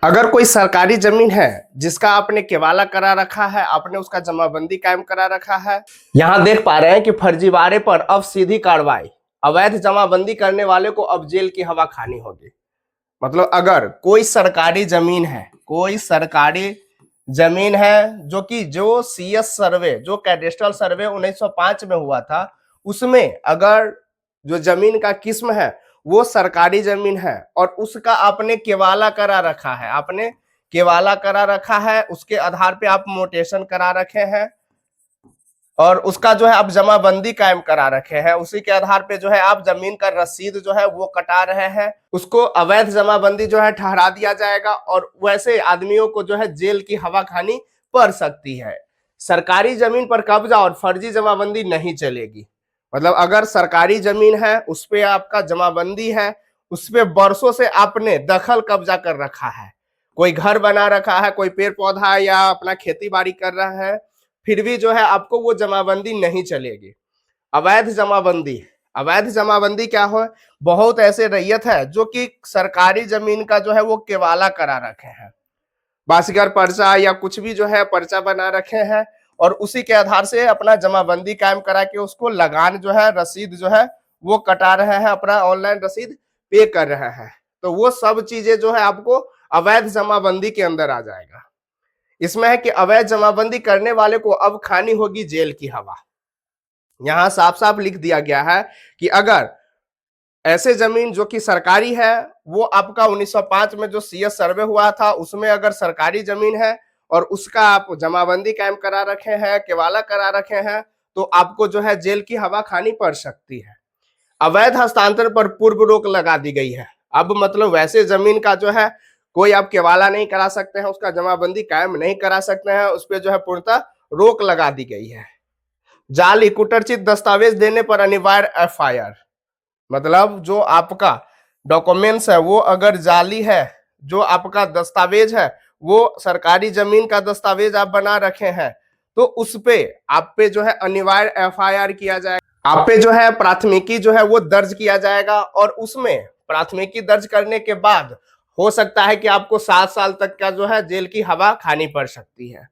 अगर कोई सरकारी जमीन है जिसका आपने केवाला करा रखा है, आपने उसका जमाबंदी कायम करा रखा है, यहां देख पा रहे हैं कि फर्जीवाड़े पर अब सीधी कार्रवाई। अवैध जमाबंदी करने वाले को अब जेल की हवा खानी होगी। मतलब अगर कोई सरकारी जमीन है, कोई सरकारी जमीन है जो सीएस सर्वे, जो कैडेस्ट्रल सर्वे 1905 में हुआ था, उसमें अगर जो जमीन का किस्म है वो सरकारी जमीन है और उसका आपने केवाला करा रखा है, आपने केवाला करा रखा है, उसके आधार पे आप मोटेशन करा रखे हैं और उसका जो है आप जमाबंदी कायम करा रखे हैं, उसी के आधार पे जो है आप जमीन का रसीद जो है वो कटा रहे हैं, उसको अवैध जमाबंदी जो है ठहरा दिया जाएगा और वैसे आदमियों को जो है जेल की हवा खानी पड़ सकती है। सरकारी जमीन पर कब्जा और फर्जी जमाबंदी नहीं चलेगी। मतलब अगर सरकारी जमीन है, उस पे आपका जमाबंदी है, उस पे बरसों से आपने दखल कब्जा कर रखा है, कोई घर बना रखा है, कोई पेड़ पौधा या अपना खेती बाड़ी कर रहा है, फिर भी जो है आपको वो जमाबंदी नहीं चलेगी। अवैध जमाबंदी, अवैध जमाबंदी क्या हो, बहुत ऐसे रैयत है जो कि सरकारी जमीन का जो है वो केवाला करा रखे हैं, बासीगर पर्चा या कुछ भी जो है पर्चा बना रखे हैं और उसी के आधार से अपना जमाबंदी कायम करा के उसको लगान जो है, रसीद जो है वो कटा रहे हैं, अपना ऑनलाइन रसीद पे कर रहे हैं। तो वो सब चीजें जो है आपको अवैध जमाबंदी के अंदर आ जाएगा। इसमें है कि अवैध जमाबंदी करने वाले को अब खानी होगी जेल की हवा। यहां साफ साफ लिख दिया गया है कि अगर ऐसे जमीन जो कि सरकारी है, वो आपका 1905 में जो सीएस सर्वे हुआ था उसमें अगर सरकारी जमीन है और उसका आप जमाबंदी कायम करा रखे हैं, केवाला करा रखे हैं, तो आपको जो है जेल की हवा खानी पड़ सकती है। अवैध हस्तांतरण पर पूर्व रोक लगा दी गई है। अब मतलब वैसे जमीन का जो है कोई आप केवाला नहीं करा सकते हैं, उसका जमाबंदी कायम नहीं करा सकते हैं, उस पर जो है पूर्णतः रोक लगा दी गई है। जाली कुटरचित दस्तावेज देने पर अनिवार्य एफआईआर। मतलब जो आपका डॉक्यूमेंट्स है वो अगर जाली है, जो आपका दस्तावेज है वो सरकारी जमीन का दस्तावेज आप बना रखे हैं, तो उस पे आप पे जो है अनिवार्य एफआईआर किया जाएगा, आप पे जो है प्राथमिकी जो है वो दर्ज किया जाएगा और उसमें प्राथमिकी दर्ज करने के बाद हो सकता है कि आपको 7 साल तक का जो है जेल की हवा खानी पड़ सकती है।